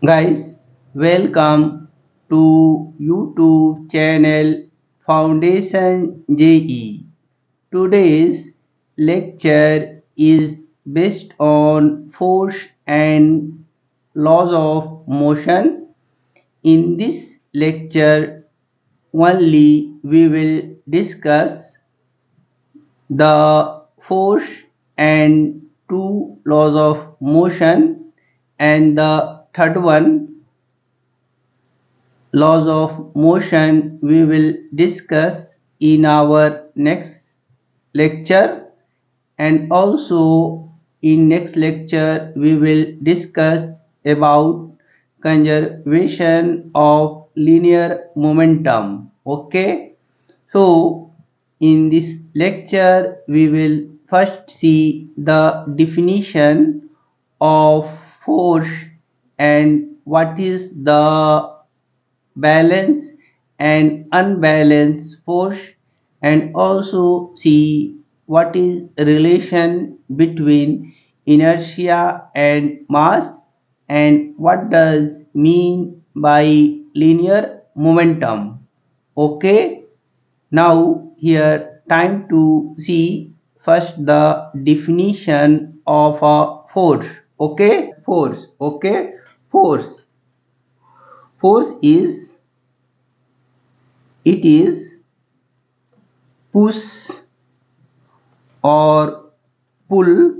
Guys, welcome to YouTube channel Foundation JEE. Today's lecture is based on force and laws of motion. In this lecture only we will discuss the force and two laws of motion, and the third one, laws of motion, we will discuss in our next lecture. And also in next lecture we will discuss about conservation of linear momentum. Okay, so in this lecture we will first see the definition of force and what is the balance and unbalanced force, and also see what is relation between inertia and mass, and what does mean by linear momentum. Okay, now here time to see first the definition of a force. Force. Force is, it is push or pull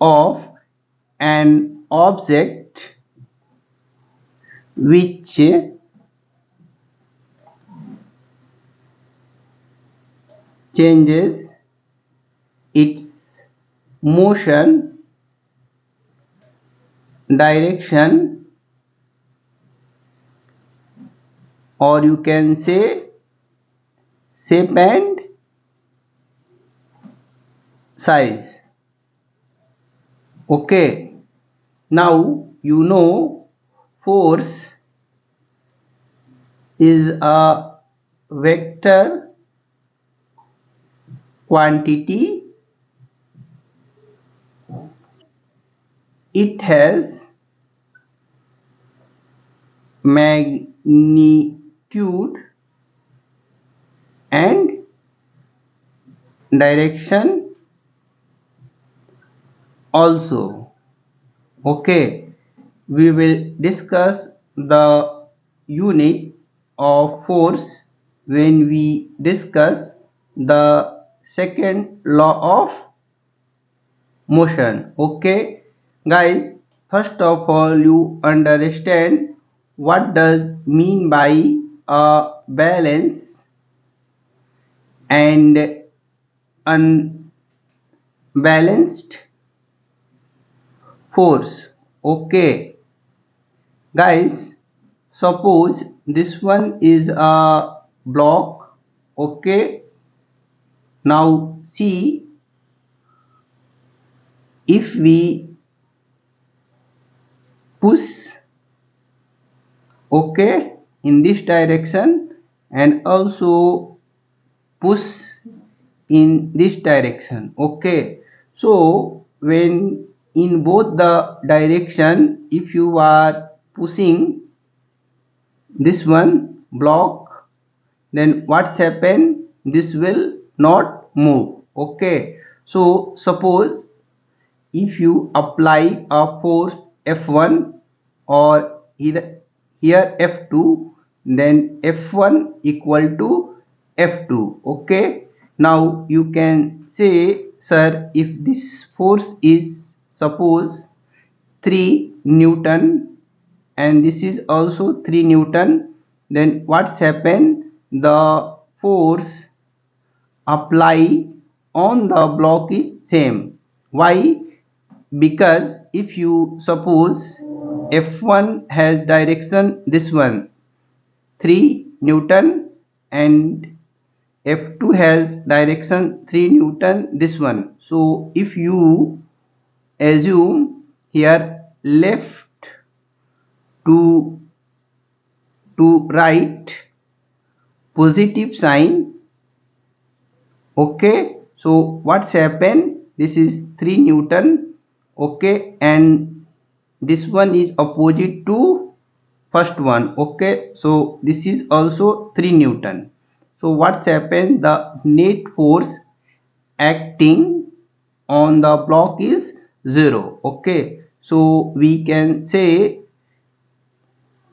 of an object which changes its motion, direction, or you can say shape and size. Okay, now you know force is a vector quantity. It has magnitude and direction also. Okay, we will discuss the unit of force when we discuss the second law of motion. Okay, guys, first of all you understand what does mean by a balance and unbalanced force. Okay, guys, suppose this one is a block. Okay, now see, if we push, okay, in this direction, and also push in this direction. Okay, so when in both the direction, if you are pushing this one block, then what's happen, this will not move. Okay, so suppose if you apply a force F1 or either here F2, then F1 equal to F2. Okay, now you can say, sir, if this force is suppose 3 Newton and this is also 3 Newton, then what's happen, the force apply on the block is same. Why? Because if you suppose F1 has direction this one 3 Newton and F2 has direction 3 Newton this one, so if you assume here left to right positive sign. Okay, so what's happened, this is 3 Newton. Okay, and this one is opposite to first one. Okay, so this is also 3 Newton. So what's happened, the net force acting on the block is 0. Okay, so we can say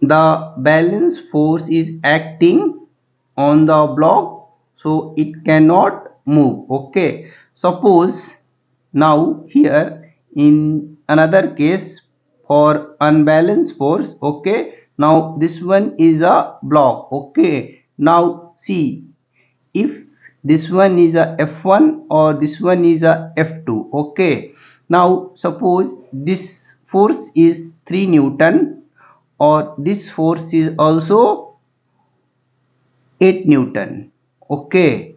the balance force is acting on the block, so it cannot move. Okay, suppose now here in another case for unbalanced force. Okay, now this one is a block. Okay, now see, if this one is a F1 or this one is a F2. Okay, now suppose this force is 3 Newton or this force is also 8 Newton. Okay,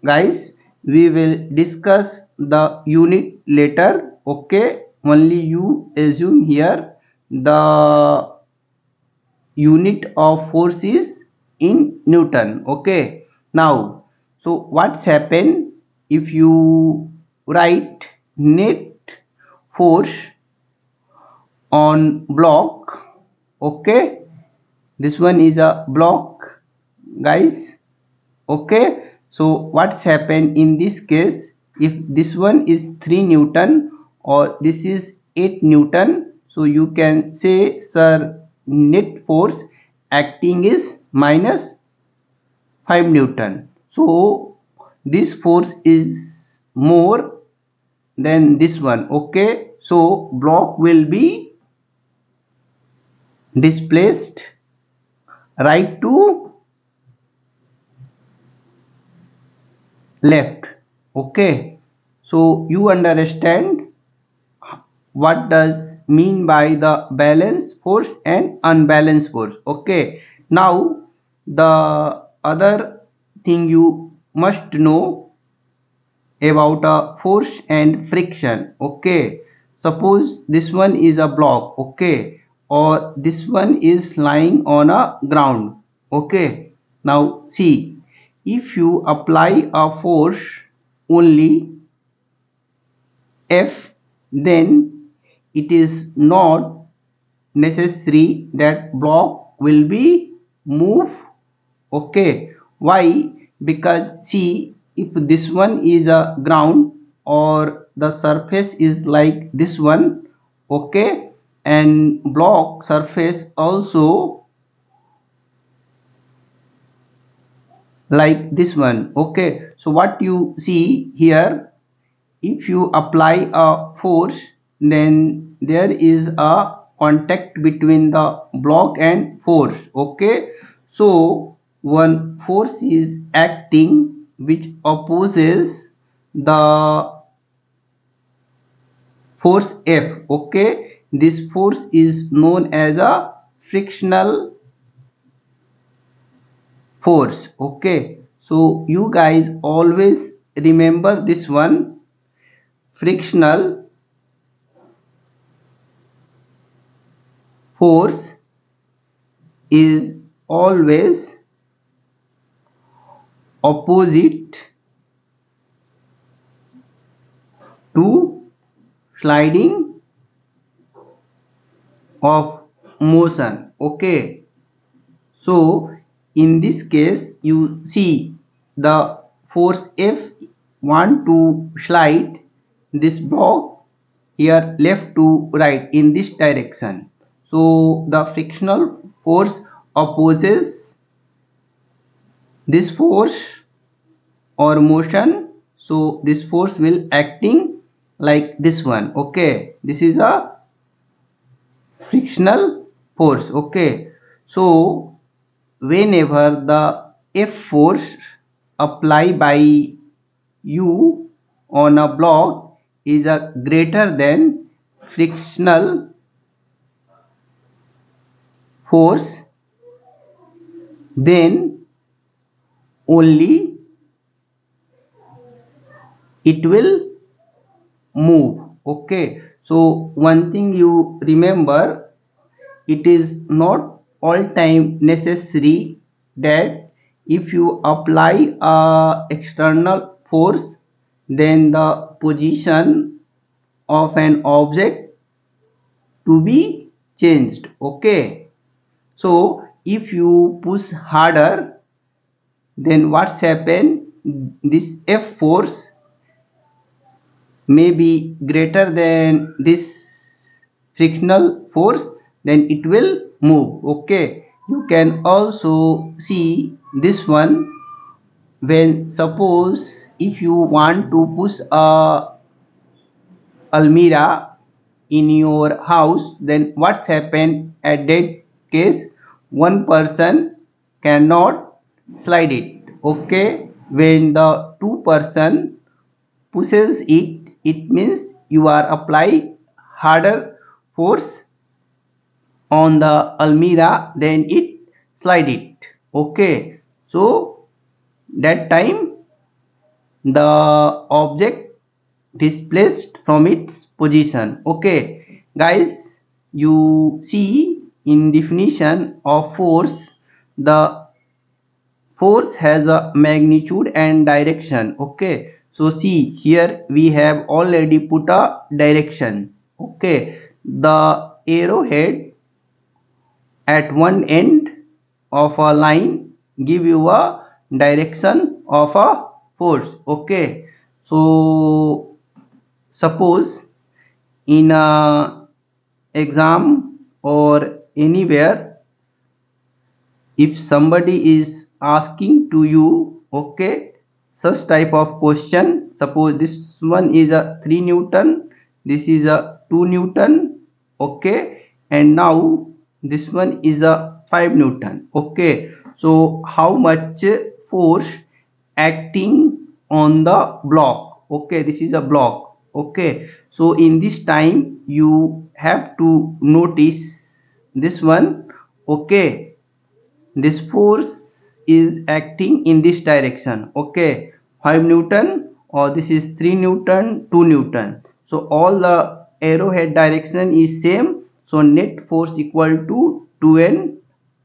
guys, we will discuss the unit later. Okay, only you assume here the unit of force is in Newton. Okay, now so what's happened if you write net force on block. Okay, this one is a block, guys. Okay, so what's happened in this case, if this one is 3 Newton or this is 8 Newton, so you can say, sir, net force acting is minus 5 Newton. So this force is more than this one. Okay, so block will be displaced right to left. Okay, so you understand what does mean by the balanced force and unbalanced force. Okay, now the other thing you must know about a force and friction. Okay, suppose this one is a block. Okay, or this one is lying on a ground. Okay, now see, if you apply a force only F, then it is not necessary that block will be moved. Okay, why? Because see, if this one is a ground or the surface is like this one. Okay, and block surface also like this one. Okay, so what you see here, if you apply a force, then there is a contact between the block and force. Okay, so one force is acting which opposes the force F. Okay, this force is known as a frictional force. Okay, so you guys always remember this one, frictional force is always opposite to sliding of motion. Okay, so in this case you see the force F want to slide this block here left to right in this direction, so the frictional force opposes this force or motion, so this force will acting like this one. Okay, this is a frictional force. Okay, so whenever the F force applied by you on a block is a greater than frictional force, then only it will move. Okay, so one thing you remember, it is not all time necessary that if you apply a external force, then the position of an object to be changed. Okay, so if you push harder, then what's happen, this F force may be greater than this frictional force, then it will move. Okay, you can also see this one. When suppose if you want to push a almirah in your house, then what's happened at that case, one person cannot slide it. Okay, when the two-person pushes it, it means you are applying harder force on the almirah, then it slide it. Okay, so that time the object displaced from its position. Okay guys, you see in definition of force, the force has a magnitude and direction. Okay, so see here we have already put a direction. Okay, the arrowhead at one end of a line give you a direction of a force. Okay, so suppose in a exam or anywhere, if somebody is asking to you, okay, such type of question, suppose this one is a 3 Newton, this is a 2 Newton, okay, and now this one is a 5 Newton. Okay, so how much force acting on the block? Okay, this is a block. Okay, so in this time you have to notice this one. Okay, this force is acting in this direction. Okay, 5 Newton, or this is 3 Newton, 2 Newton. So all the arrowhead direction is same. So net force equal to 2n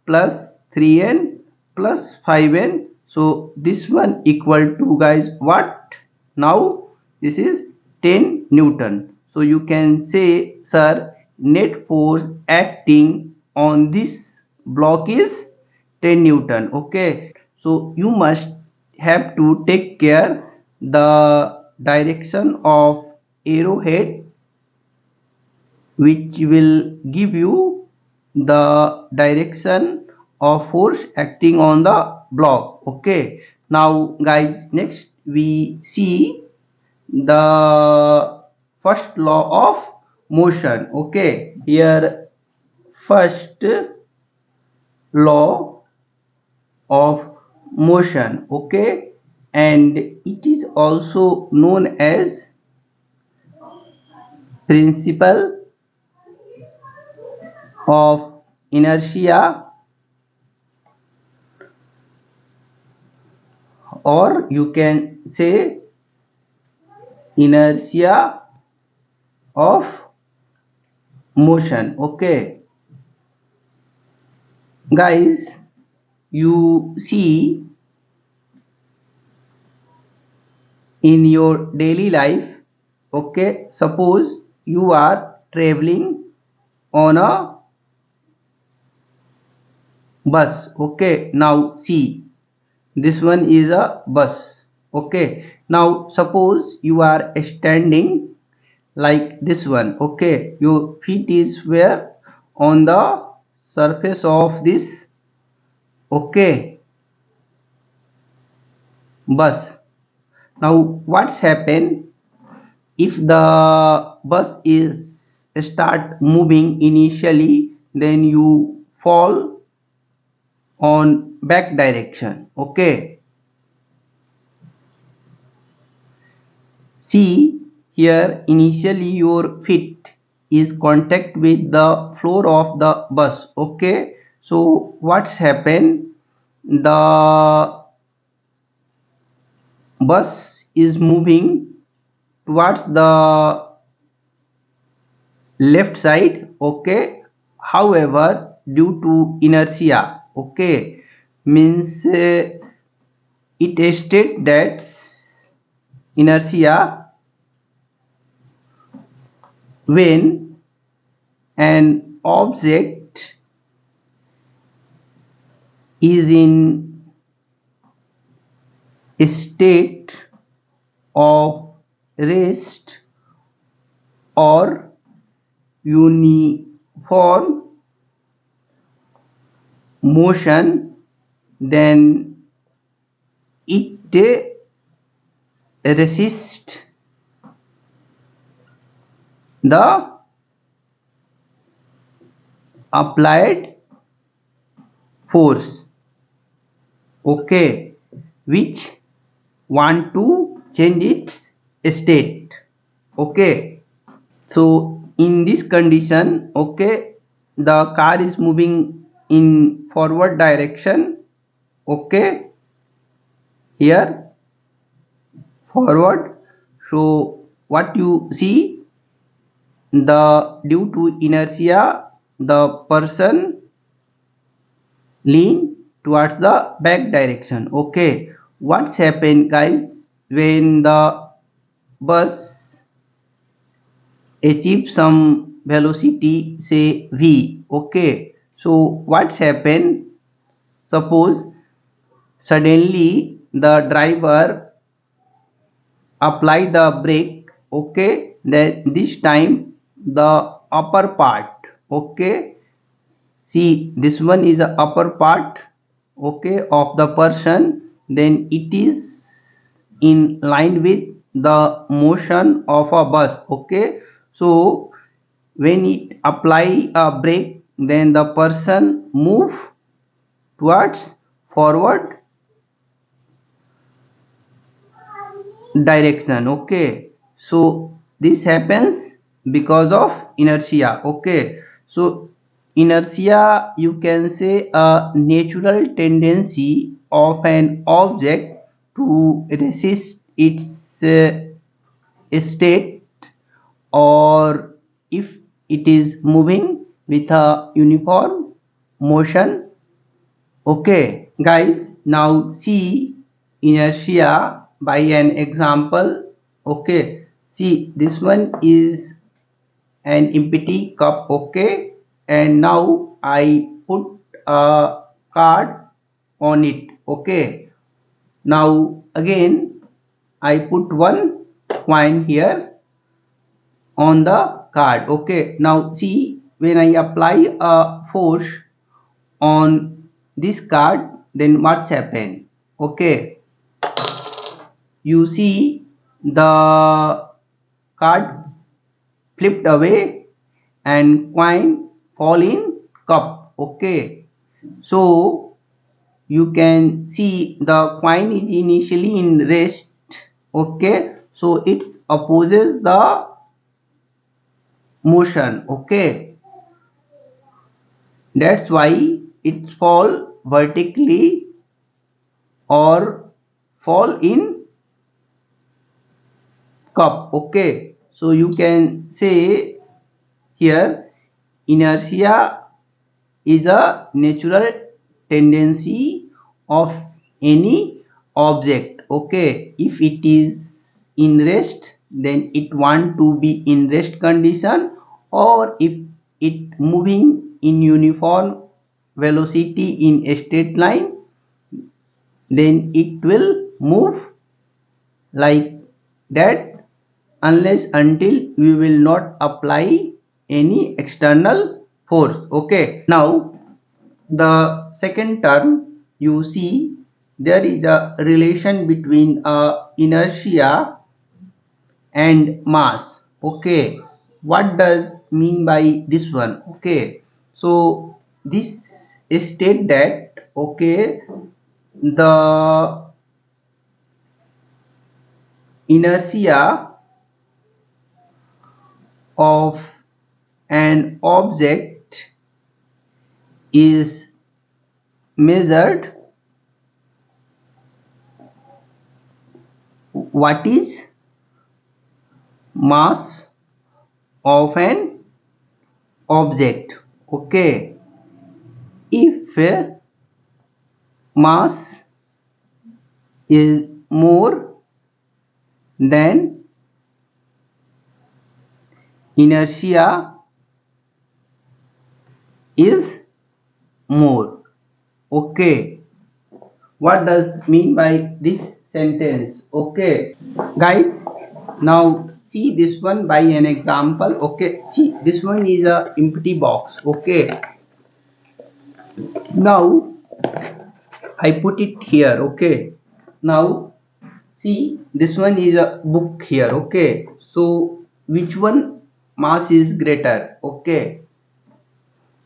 plus 3n plus 5n. So this one equal to, guys, what? Now this is 10 Newton. So you can say, sir, net force acting on this block is 10 Newton. Okay, so you must have to take care the direction of arrowhead, which will give you the direction of force acting on the block. Okay, now guys, next we see the first law of motion. Okay, here first law of motion. Okay, and it is also known as principle of inertia, or you can say inertia of motion. Okay guys, you see in your daily life, okay, suppose you are traveling on a bus. Okay, now see, this one is a bus. Okay, now suppose you are standing like this one. Okay, your feet is where on the surface of this, okay, bus. Now what's happened, if the bus is start moving initially, then you fall on back direction. Okay, see here, initially your feet is contact with the floor of the bus. Okay, so what's happened, the bus is moving towards the left side. Okay, however, due to inertia, okay, means it state that inertia, when an object is in a state of rest or uniform motion, then it resists the applied force, okay, which want to change its state, okay. So in this condition, okay, the car is moving in forward direction, okay, here forward. So what you see, the due to inertia the person lean towards the back direction, okay. What's happened guys, when the bus achieve some velocity say v, okay, so what's happened, suppose suddenly the driver apply the brake, okay, then this time the upper part, okay, see this one is the upper part, okay, of the person, then it is in line with the motion of a bus, okay. So when it apply a brake, then the person move towards forward direction, okay. So this happens because of inertia, okay. So inertia, you can say a natural tendency of an object to resist its state, or if it is moving with a uniform motion, okay. Guys, now see inertia by an example, okay. See this one is an empty cup, okay, and now I put a card on it, okay. Now again I put one coin here on the card, okay. Now see, when I apply a force on this card, then what's happened, okay, you see the card flipped away and coin fall in cup, okay. So you can see the coin is initially in rest, okay, so it opposes the motion, okay, that's why it fall vertically or fall in cup, okay. So you can say here inertia is a natural tendency of any object, okay. If it is in rest, then it want to be in rest condition, or if it moving in uniform velocity in a straight line, then it will move like that, unless until we will not apply any external force, okay. Now the second term, you see there is a relation between inertia and mass, okay. What does mean by this one, okay. So this state that, okay, the inertia of an object is measured, what is mass of an object, okay. If mass is more than, inertia is more. Okay, what does mean by this sentence? Okay, guys, now see this one by an example. Okay, see this one is a empty box. Okay, now I put it here. Okay, now see this one is a book here. Okay, so which one mass is greater? Okay,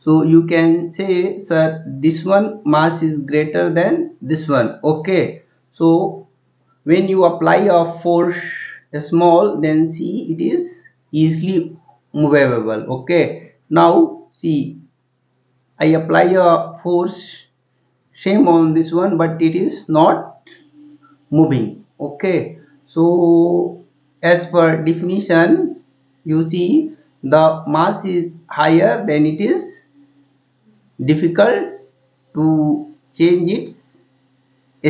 so you can say, sir, this one mass is greater than this one. Okay, so when you apply a force small, then see it is easily movable. Okay, now see I apply a force same on this one, but it is not moving. Okay, so as per definition, you see the mass is higher, then it is difficult to change its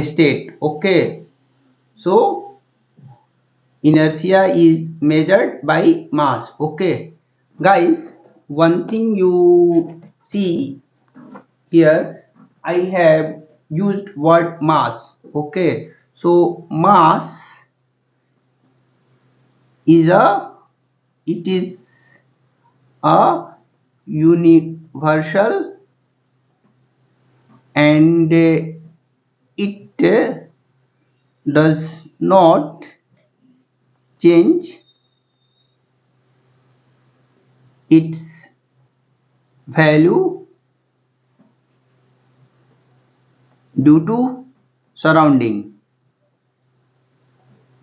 state. Okay, so inertia is measured by mass. Okay, guys, one thing you see here, I have used word mass. Okay, so mass is it is a universal, and it does not change its value due to surrounding.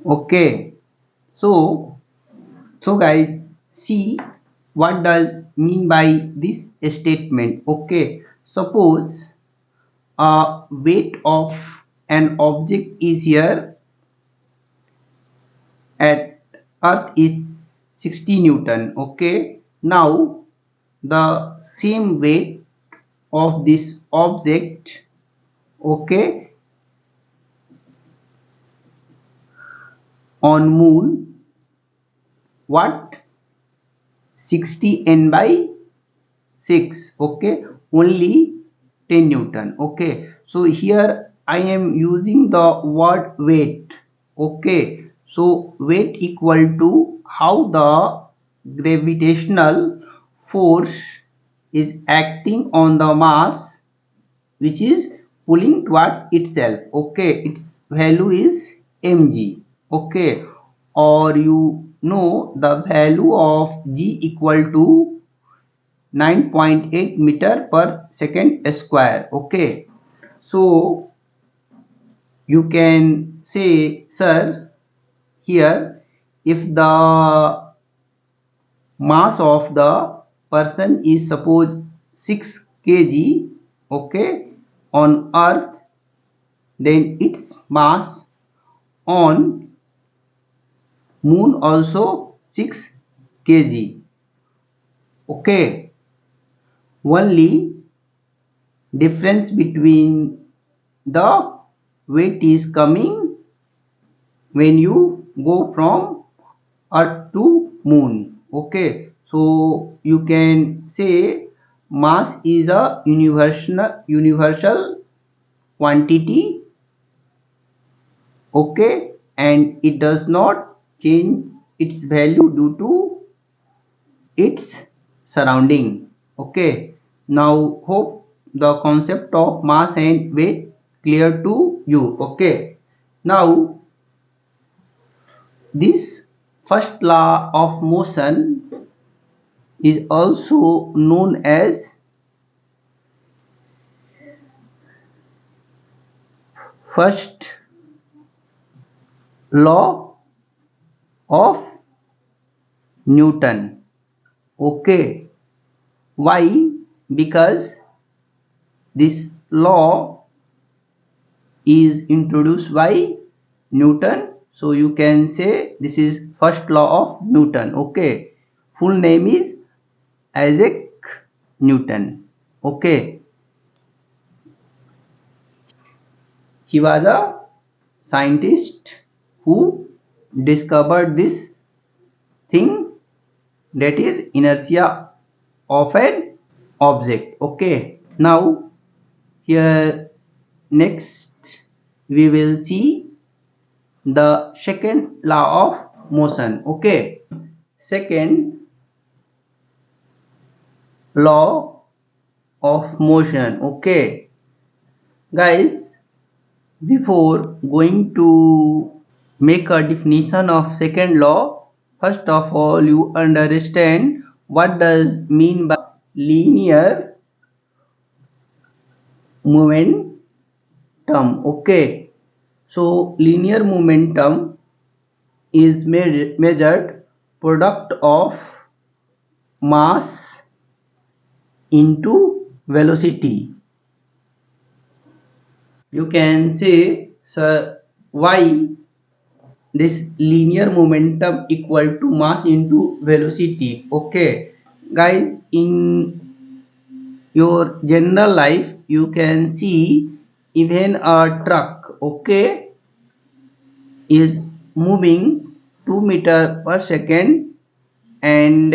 Okay, so guys, see what does mean by this statement. Okay, suppose weight of an object is here at earth is 60 newton. Okay, now the same weight of this object, okay, on moon, what, 60 n by 6. Okay, only 10 newton. Okay, so here I am using the word weight. Okay, so weight equal to how the gravitational force is acting on the mass which is pulling towards itself. Okay, its value is mg. Okay, or you know the value of g equal to 9.8 meter per second square. Okay, so you can say, sir, here if the mass of the person is suppose 6 kg, okay, on earth, then its mass on moon also 6 kg. Okay, only difference between the weight is coming when you go from earth to moon. Okay, so you can say mass is a universal quantity. Okay, and it does not change its value due to its surrounding. Okay, now hope the concept of mass and weight clear to you. Okay, now this first law of motion is also known as first law of Newton. Okay, why? Because this law is introduced by Newton, so you can say this is first law of Newton. Okay, full name is Isaac Newton. Okay, he was a scientist who discovered this thing, that is inertia of an object. Okay, now here next we will see the second law of motion. Okay, second law of motion. Okay guys, before going to make a definition of second law, first of all you understand what does mean by linear momentum. Okay, so linear momentum is measured product of mass into velocity. You can say, sir, why this linear momentum equal to mass into velocity? Okay guys, in your general life you can see even a truck, okay, is moving 2 meter per second, and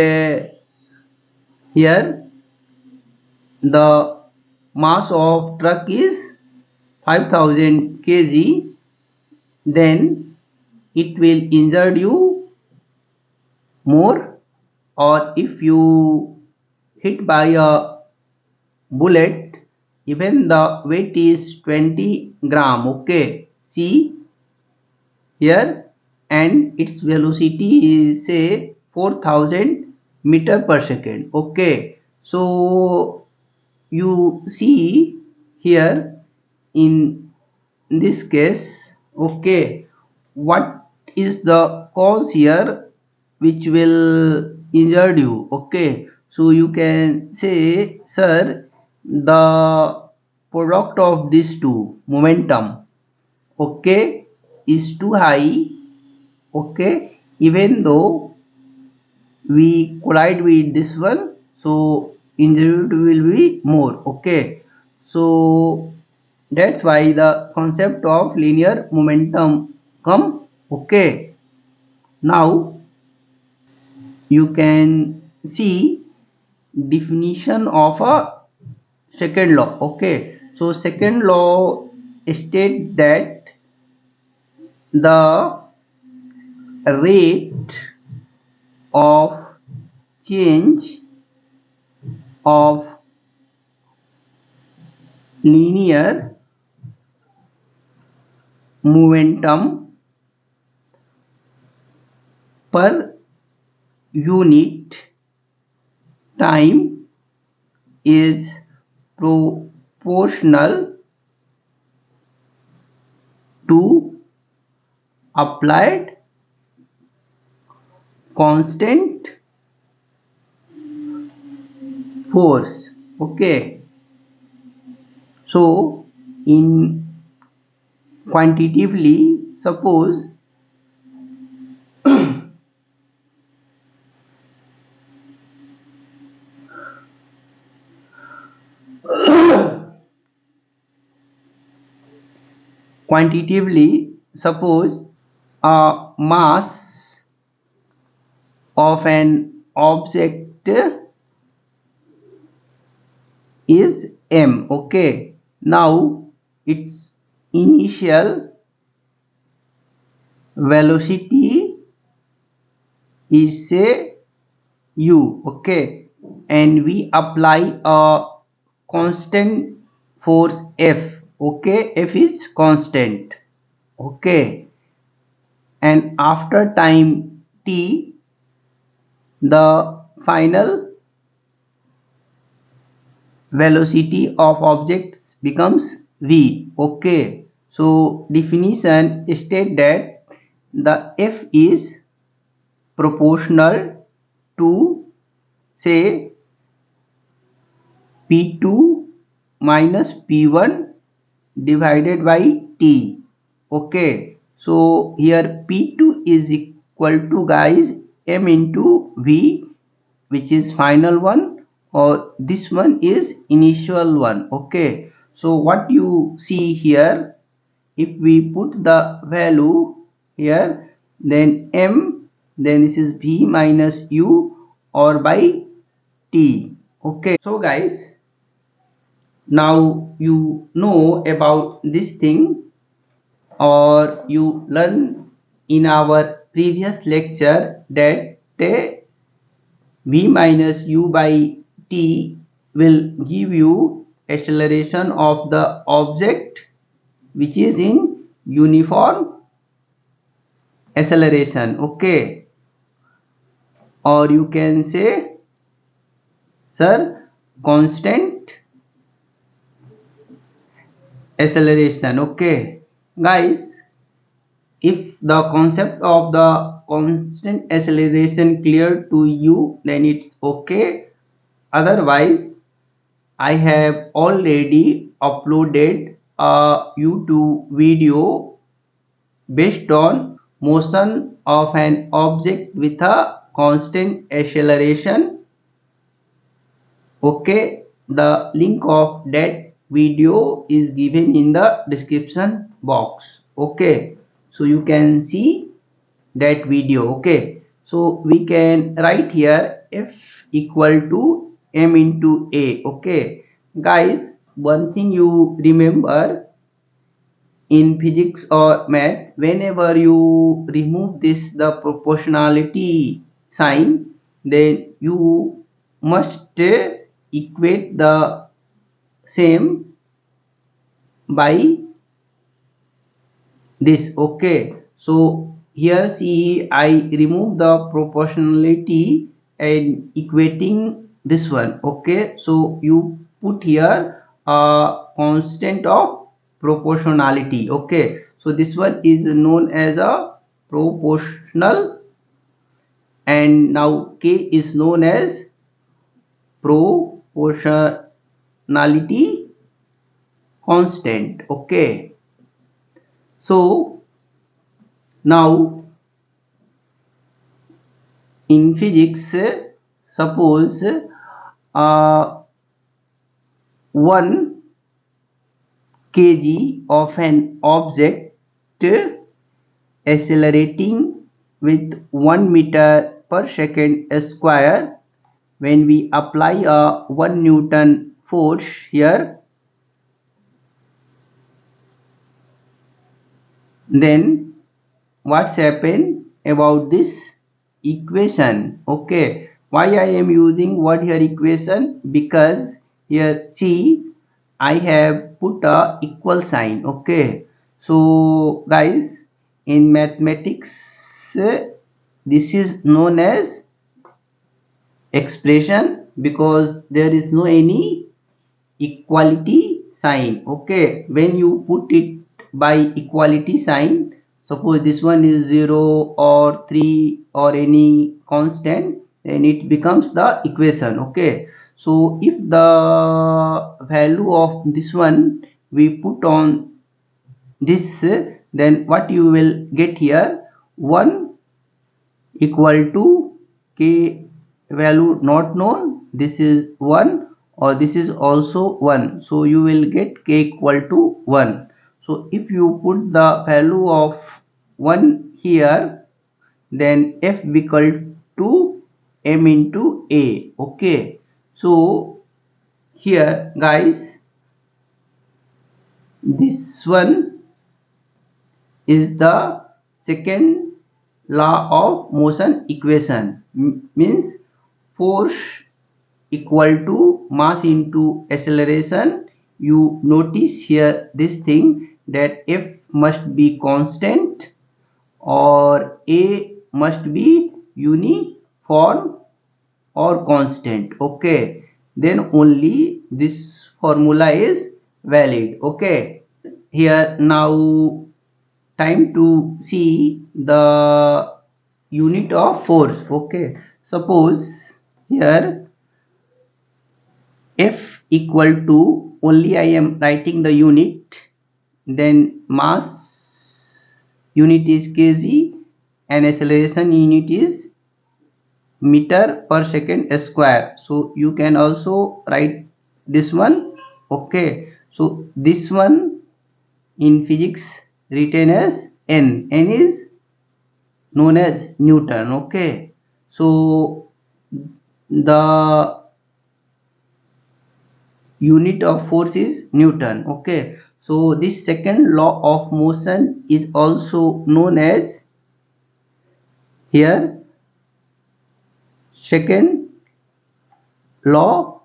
here the mass of truck is 5000 kg, then it will injure you more, or if you hit by a bullet even the weight is 20 gram. Okay, see here, and its velocity is say 4000 meter per second. Okay, so you see here in this case, okay, what is the cause here which will injure you? Okay, so you can say, sir, the product of these two momentum, okay, is too high. Okay, even though we collide with this one, so injury will be more. Okay, so that's why the concept of linear momentum come. Okay, now you can see definition of a second law. Okay, so second law state that the rate of change of linear momentum per unit time is proportional to applied constant force. Okay, so in quantitatively, suppose quantitatively, suppose a mass of an object is m. Okay, now its initial velocity is say u. Okay, and we apply a constant force F. Okay, F is constant. Okay, and after time t the final velocity of objects becomes v. Okay, so definition state that the F is proportional to say P2 minus P1 divided by T. Okay, so here P2 is equal to guys M into V, which is final one, or this one is initial one. Okay, so what you see here, if we put the value here, then M, then this is V minus U or by T. Okay, so guys, now you know about this thing, or you learn in our previous lecture that v minus u by t will give you acceleration of the object which is in uniform acceleration. Okay, or you can say, sir, constant acceleration. Okay, guys, if the concept of the constant acceleration clear to you, then it's okay. Otherwise, I have already uploaded a YouTube video based on motion of an object with a constant acceleration. Okay, the link of that video is given in the description box. Okay, so you can see that video. Okay, so we can write here F equal to m into a. Okay, guys, one thing you remember in physics or math, whenever you remove this the proportionality sign, then you must equate the same by this. Okay, so here see, I remove the proportionality and equating this one. Okay, so you put here a constant of proportionality. Okay, so this one is known as a proportional, and now k is known as proportionality constant. Okay, so now in physics, suppose 1 kg of an object accelerating with 1 meter per second square, when we apply a 1 Newton force here, then what's happened about this equation? Okay, why I am using what here equation? Because here see, I have put a equal sign. Okay, so guys, in mathematics, this is known as expression, because there is no any equality sign. Okay, when you put it by equality sign, suppose this one is 0 or 3 or any constant, then it becomes the equation. Okay, so if the value of this one we put on this, then what you will get here, 1 equal to k value not known, this is 1, or this is also 1, so you will get k equal to 1. So if you put the value of 1 here, then f equal to m into a. Okay, so here guys, this one is the second law of motion equation. Means force equal to mass into acceleration. You notice here this thing, that F must be constant or A must be uniform or constant. Okay, then only this formula is valid. Okay, here now time to see the unit of force. Okay, suppose here F equal to, only I am writing the unit, then mass unit is kg and acceleration unit is meter per second square. So you can also write this one. Okay, so this one in physics written as n is known as Newton. Okay, so the unit of force is Newton. Okay, so this second law of motion is also known as here second law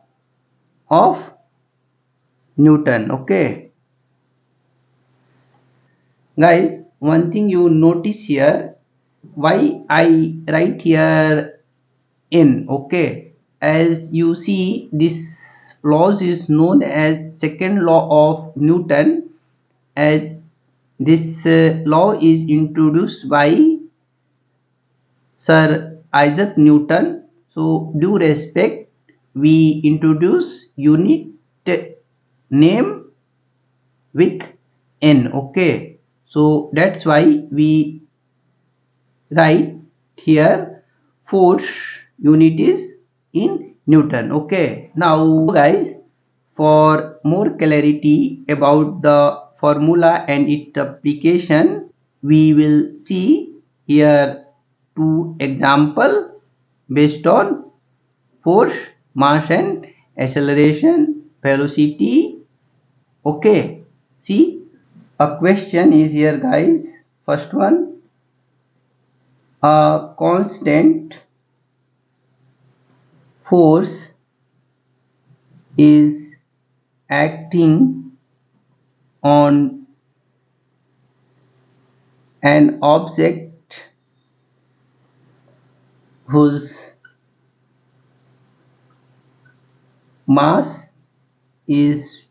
of Newton. Okay guys, one thing you notice here, why I write here n. Okay, as you see this laws is known as second law of Newton, as this law is introduced by Sir Isaac Newton. So due respect we introduce unit name with n. Okay, so that's why we write here force unit is in Newton. Okay, now guys, for more clarity about the formula and its application, we will see here two example based on force, mass and acceleration, velocity. Okay, see a question is here guys. First one, a constant force is acting on an object whose mass is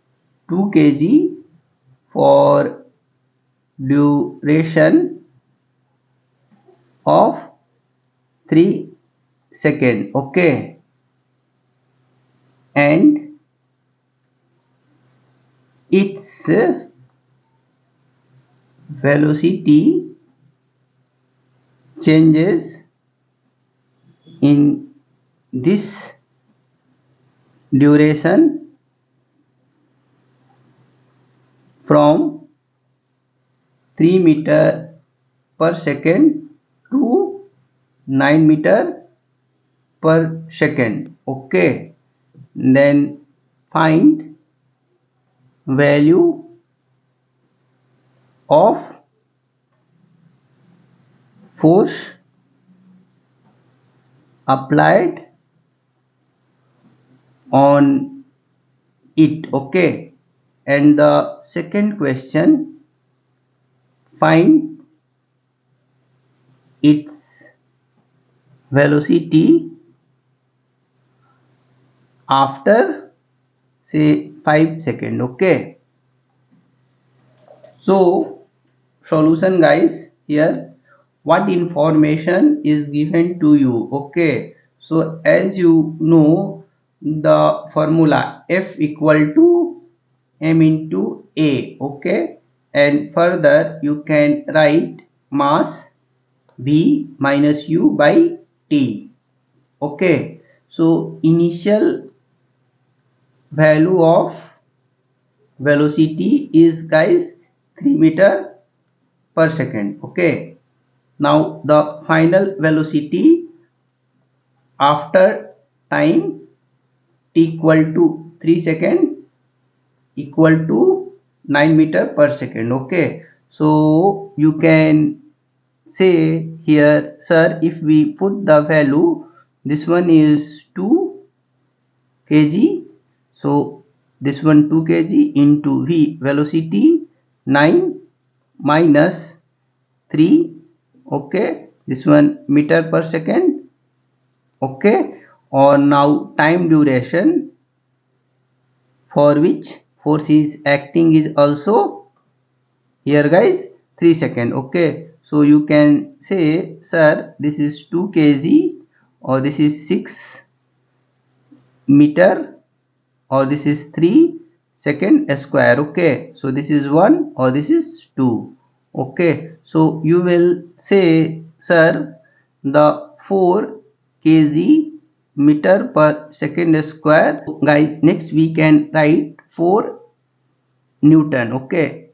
2 kg for duration of 3 seconds. Okay, and its velocity changes in this duration from 3 meter per second to 9 meter per second. Okay, then find value of force applied on it. Okay, and the second question, find its velocity after say 5 seconds. Okay, so solution guys, here what information is given to you. Okay, so as you know the formula F equal to m into a. Okay, and further you can write mass v minus u by t. Okay, so initial value of velocity is guys 3 meter per second. Okay, now the final velocity after time t equal to 3 second equal to 9 meter per second. Okay, so you can say here, sir, if we put the value, this one is 2 kg, so this one 2 kg into v velocity 9 minus 3. Okay, this one meter per second. Okay, or now time duration for which force is acting is also here guys 3 second. Okay, so you can say, sir, this is 2 kg or this is 6 meter or this is 3 second square. Okay, so this is 1 or this is 2. Okay, so you will say, sir, the 4 kg meter per second square. Guys, next we can write 4 Newton. Okay,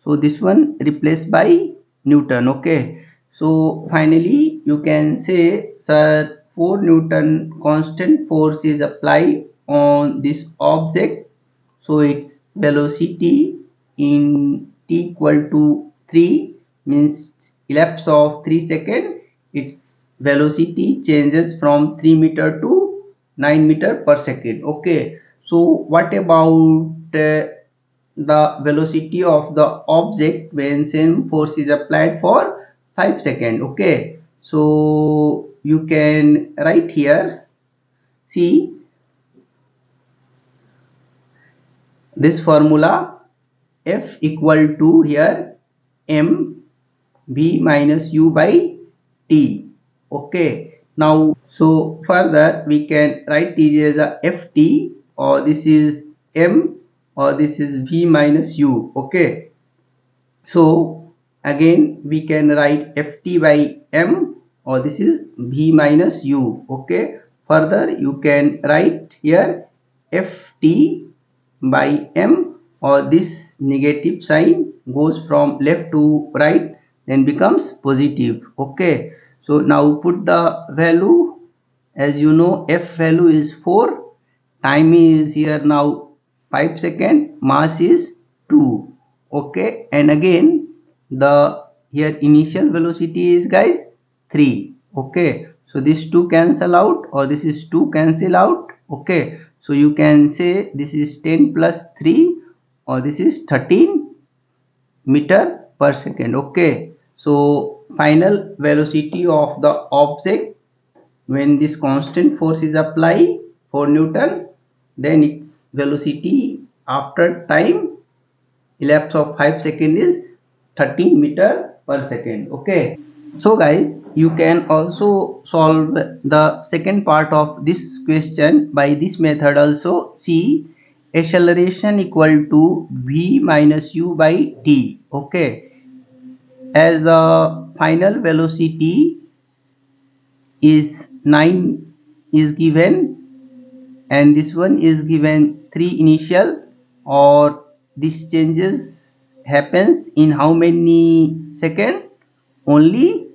so this one replaced by Newton. Okay, so finally you can say, sir, 4 Newton constant force is applied on this object So its velocity in t equal to 3 means elapse of 3 seconds, its velocity changes from 3 meter to 9 meter per second. Okay, so what about the velocity of the object when same force is applied for 5 seconds? Okay, so you can write here, see this formula, F equal to here m v minus u by t. Okay, now so further we can write this as a ft, or this is m, or this is v minus u. Okay, so again we can write ft by m, or this is v minus u. Okay, further you can write here ft by m, or this negative sign goes from left to right, then becomes positive. Okay, so now put the value. As you know, f value is 4, time is here now 5 seconds, mass is 2. Okay, and again the here initial velocity is guys 3. Okay, so this 2 cancel out, or this is 2 cancel out. Okay, so you can say this is 10 plus 3, or this is 13 meter per second. Okay, so final velocity of the object when this constant force is applied for Newton, then its velocity after time elapse of 5 seconds is 13 meter per second. Okay, so guys, you can also solve the second part of this question by this method also. See, acceleration equal to v minus u by t. Okay, as the final velocity is 9 is given, and this one is given 3 initial, or this changes happens in how many second? Only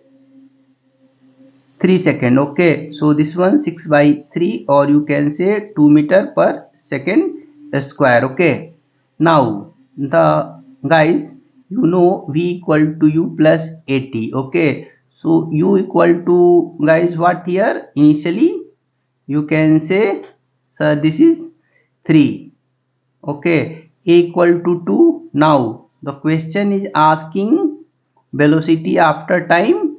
3 second. Okay, so this one 6 by 3, or you can say 2 meter per second square. Okay, now the guys, you know v equal to u plus at. Okay, so u equal to guys what here? Initially you can say, sir, this is 3. Okay, a equal to 2. Now the question is asking velocity after time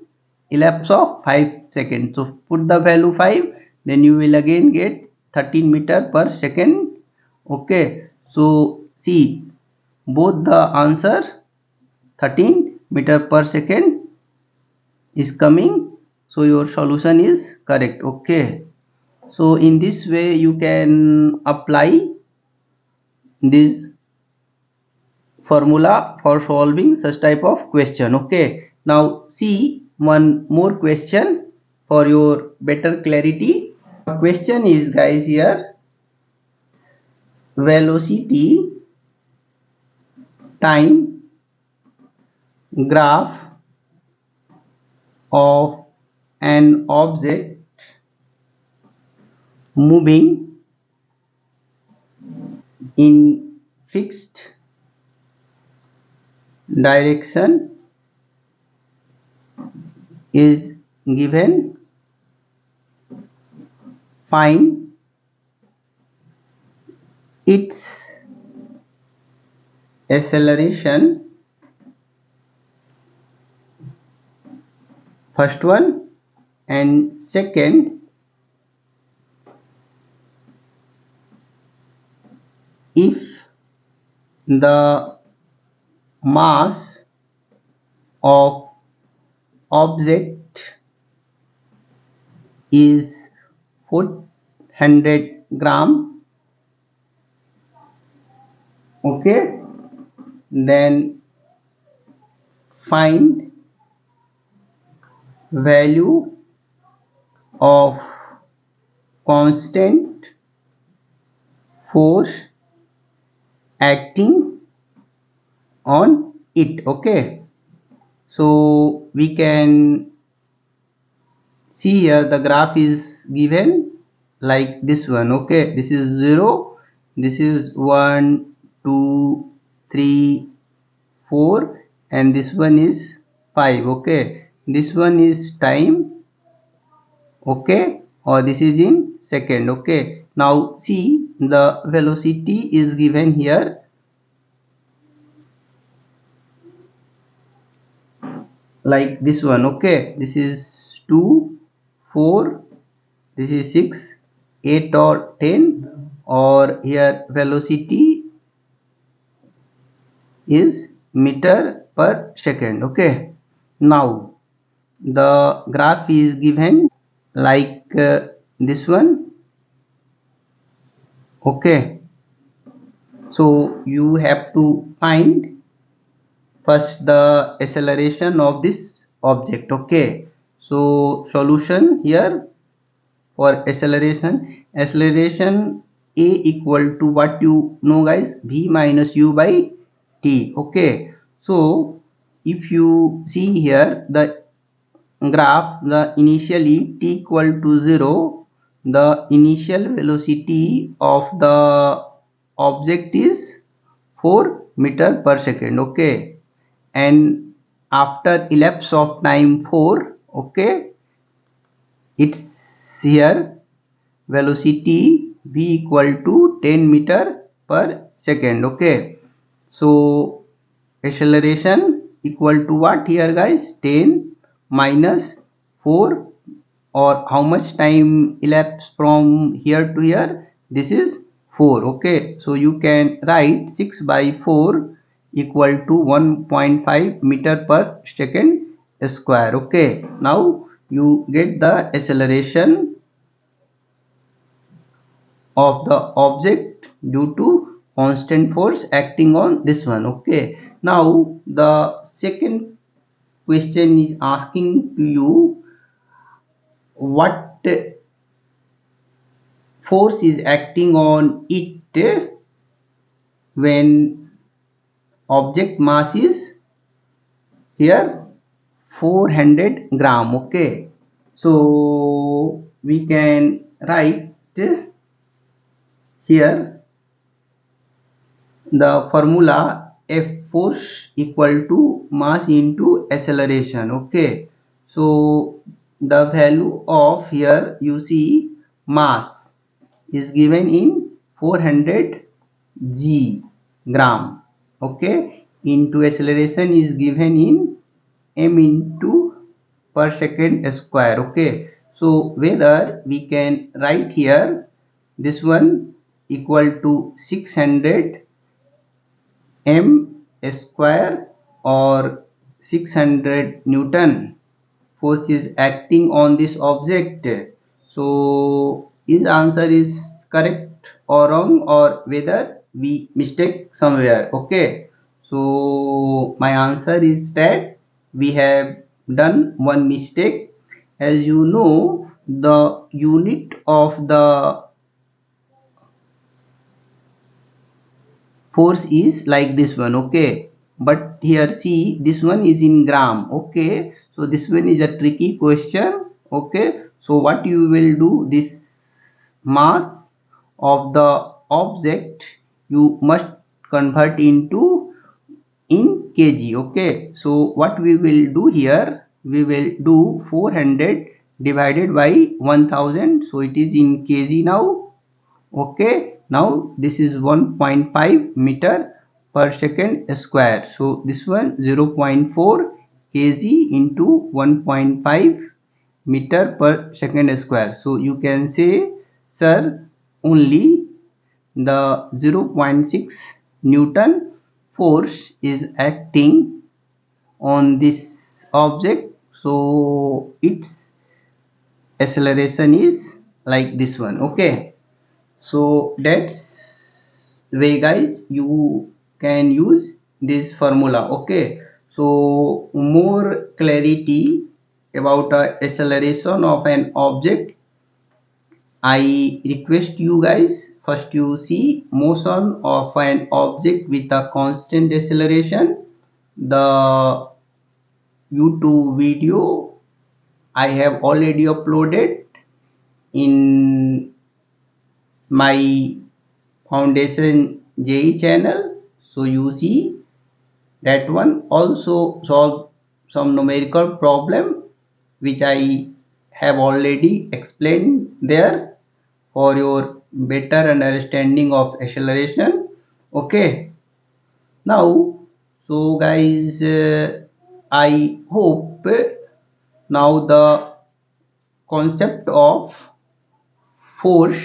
elapse of 5 seconds. So put the value 5, then you will again get 13 meter per second. Okay, so see both the answer 13 meter per second is coming, so your solution is correct. Okay, so in this way you can apply this formula for solving such type of question. Okay, now see one more question for your better clarity. The question is guys here, velocity time graph of an object moving in fixed direction is given. Find its acceleration, first one, and second, if the mass of object is 400 gram. Okay, then find value of constant force acting on it. Okay, so we can see here the graph is given like this one. Okay, this is 0, this is 1, 2, 3, 4, and this one is 5. Okay, this one is time. Okay, or this is in second. Okay, now see the velocity is given here like this one. Okay, this is 2, 4, this is 6, 8 or 10, or here velocity is meter per second. Okay, now the graph is given like this one. Okay, so you have to find first the acceleration of this object. Okay, so solution here for acceleration a equal to what you know guys, v minus u by t. Okay, so if you see here the graph, the initially t equal to 0, the initial velocity of the object is 4 meter per second. Okay, and after elapse of time 4, okay, it's here velocity v equal to 10 meter per second. Okay, so acceleration equal to what here guys, 10 minus 4, or how much time elapsed from here to here, this is 4. Okay, so you can write 6 by 4 equal to 1.5 meter per second square. Okay, now you get the acceleration of the object due to constant force acting on this one. Okay, now the second question is asking to you what force is acting on it when object mass is here 400 gram. Okay, so we can write here the formula F force equal to mass into acceleration. Okay, so the value of here you see mass is given in 400 g gram. Okay, into acceleration is given in m into per second square. Okay, so whether we can write here this one equal to 600 m square or 600 Newton force is acting on this object. So his answer is correct or wrong, or whether we mistake somewhere. Okay, so my answer is that we have done one mistake. As you know, the unit of the force is like this one. Okay, but here see this one is in gram. Okay, so this one is a tricky question. Okay, so what you will do, this mass of the object you must convert into in kg. Okay, so what we will do here, we will do 400 divided by 1000, so it is in kg now. Okay, now this is 1.5 meter per second square, so this one 0.4 kg into 1.5 meter per second square. So you can say, sir, only the 0.6 Newton force is acting on this object, so its acceleration is like this one. Okay, so that's way guys you can use this formula. Okay, so more clarity about acceleration of an object, I request you guys, first you see motion of an object with a constant acceleration. The YouTube video I have already uploaded in my Foundation JEE channel. So you see that one also solve some numerical problem which I have already explained there for your better understanding of acceleration. Okay, now so guys, I hope now the concept of force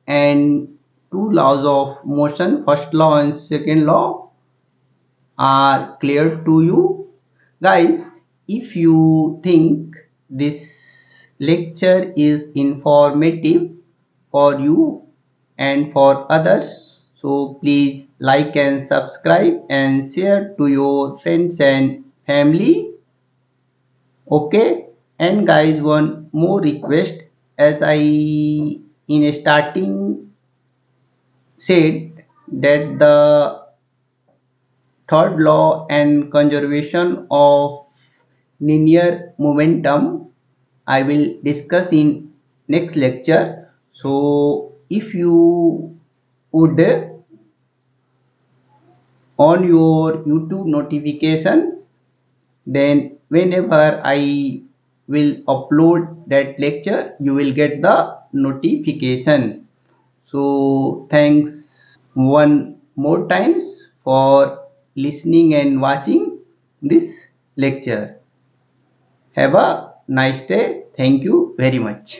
and two laws of motion, first law and second law, are clear to you. Guys, if you think this lecture is informative for you and for others, so please like and subscribe and share to your friends and family. Okay, and guys, one more request, as I in starting said that the third law and conservation of linear momentum I will discuss in next lecture. So if you would on your YouTube notification, then whenever I will upload that lecture, you will get the notification. So thanks one more times for listening and watching this lecture. Have a nice day. Thank you very much.